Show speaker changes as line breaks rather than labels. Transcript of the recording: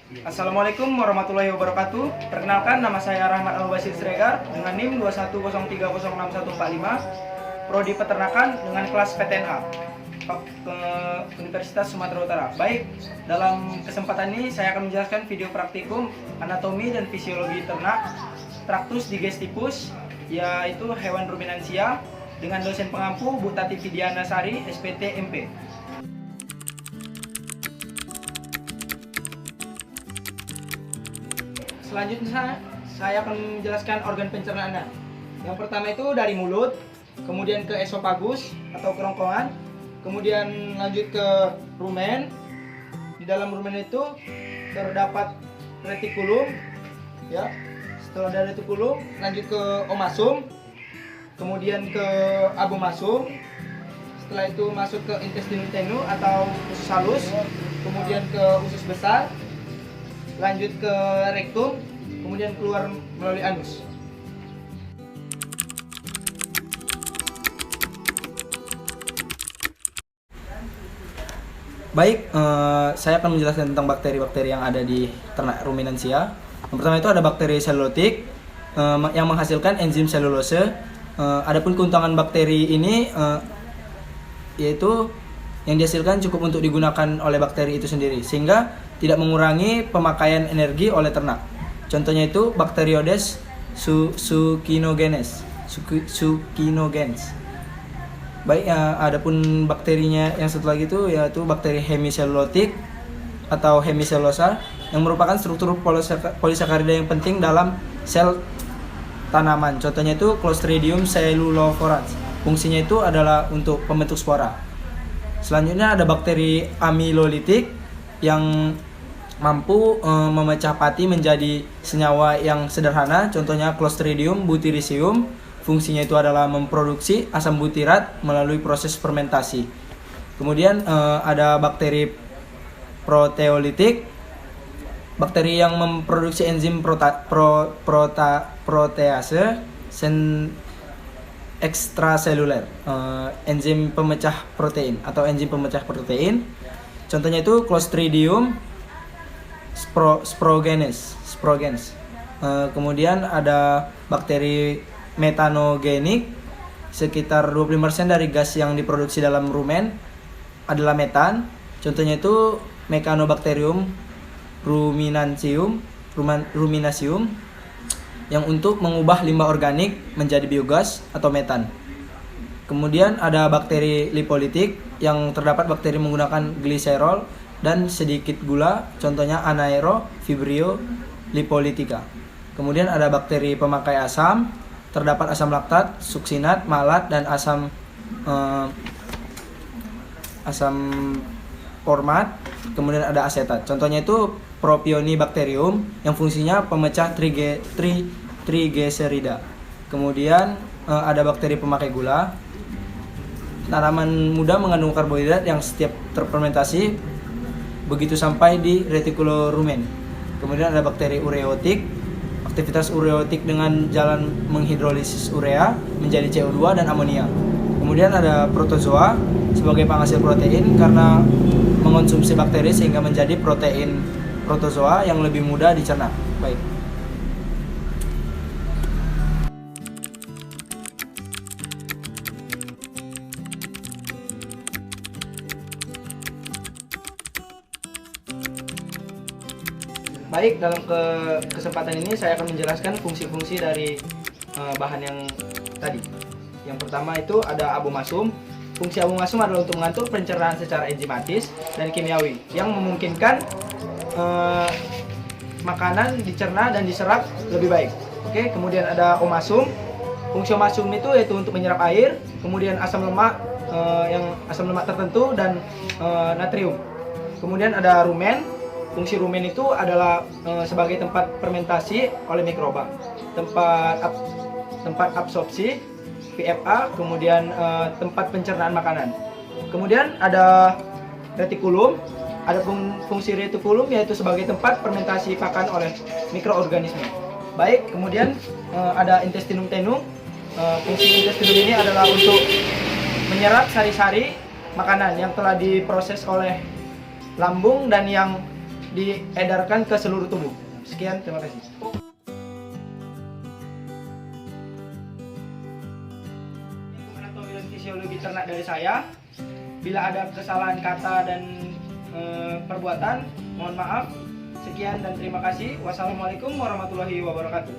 Assalamualaikum warahmatullahi wabarakatuh. Perkenalkan, nama saya Rahmat Al-Basir Siregar dengan NIM 2103061145, Prodi Peternakan dengan kelas PTNA ke Universitas Sumatera Utara. Baik, dalam kesempatan ini saya akan menjelaskan video praktikum anatomi dan fisiologi ternak Tractus digestipus, yaitu hewan ruminansia, dengan dosen pengampu Bu Tati Fidiana Sari, SPT MP. Selanjutnya saya akan menjelaskan organ pencernaannya. Yang pertama itu dari mulut, kemudian ke esofagus atau kerongkongan, kemudian lanjut ke rumen. Di dalam rumen itu terdapat retikulum, ya. Setelah dari retikulum lanjut ke omasum, kemudian ke abomasum. Setelah itu masuk ke intestinum tenue atau usus halus, kemudian ke usus besar, lanjut ke rektum, kemudian keluar melalui anus. Baik, saya akan menjelaskan tentang bakteri-bakteri yang ada di ternak ruminansia. Yang pertama itu ada bakteri selulotik yang menghasilkan enzim selulose. Adapun keuntungan bakteri ini yaitu yang dihasilkan cukup untuk digunakan oleh bakteri itu sendiri, sehingga tidak mengurangi pemakaian energi oleh ternak. Contohnya itu Bacteroides succinogens. Baik, adapun bakterinya yang satu lagi itu yaitu bakteri hemicellulotik atau hemicellulosa yang merupakan struktur polisakarida yang penting dalam sel tanaman. Contohnya itu Clostridium cellulophorans. Fungsinya itu adalah untuk pembentuk spora. Selanjutnya ada bakteri amilolitik yang mampu memecah pati menjadi senyawa yang sederhana. Contohnya Clostridium butyricium. Fungsinya itu adalah memproduksi asam butirat melalui proses fermentasi. Kemudian ada bakteri proteolitik, bakteri yang memproduksi enzim protease ekstraseluler, enzim pemecah protein atau enzim pemecah protein. Contohnya itu Clostridium sprogens. Kemudian ada bakteri metanogenik. Sekitar 25% dari gas yang diproduksi dalam rumen adalah metan. Contohnya itu Mechanobacterium ruminaceum yang untuk mengubah limbah organik menjadi biogas atau metan. Kemudian ada bakteri lipolitik yang terdapat bakteri menggunakan gliserol dan sedikit gula, contohnya anaero vibrio lipolitica. Kemudian ada bakteri pemakai asam, terdapat asam laktat, suksinat, malat, dan asam format. Kemudian ada asetat. Contohnya itu Propionibacterium yang fungsinya pemecah trigliserida. Kemudian ada bakteri pemakai gula. Tanaman muda mengandung karbohidrat yang setiap terfermentasi begitu sampai di retikulorumen. Kemudian ada bakteri ureotik. Aktivitas ureotik dengan jalan menghidrolisis urea menjadi CO2 dan amonia. Kemudian ada protozoa sebagai penghasil protein karena mengonsumsi bakteri sehingga menjadi protein protozoa yang lebih mudah dicerna. Baik. Baik, dalam kesempatan ini saya akan menjelaskan fungsi-fungsi dari bahan yang tadi. Yang pertama itu ada abomasum. Fungsi abomasum adalah untuk mengatur pencernaan secara enzimatis dan kimiawi yang memungkinkan makanan dicerna dan diserap lebih baik. Oke, kemudian ada omasum. Fungsi omasum itu yaitu untuk menyerap air, kemudian asam lemak tertentu dan natrium. Kemudian ada rumen. Fungsi rumen itu adalah sebagai tempat fermentasi oleh mikroba, tempat absorpsi VFA, kemudian tempat pencernaan makanan. Kemudian ada retikulum. Ada fungsi retikulum yaitu sebagai tempat fermentasi pakan oleh mikroorganisme. Baik, kemudian ada intestinum tenue. Fungsi intestinum ini adalah untuk menyerap sari-sari makanan yang telah diproses oleh lambung dan yang diedarkan ke seluruh tubuh. Sekian, terima kasih. Anatomi dan fisiologi ternak dari saya. Bila ada kesalahan kata dan perbuatan, mohon maaf. Sekian dan terima kasih. Wassalamualaikum warahmatullahi wabarakatuh.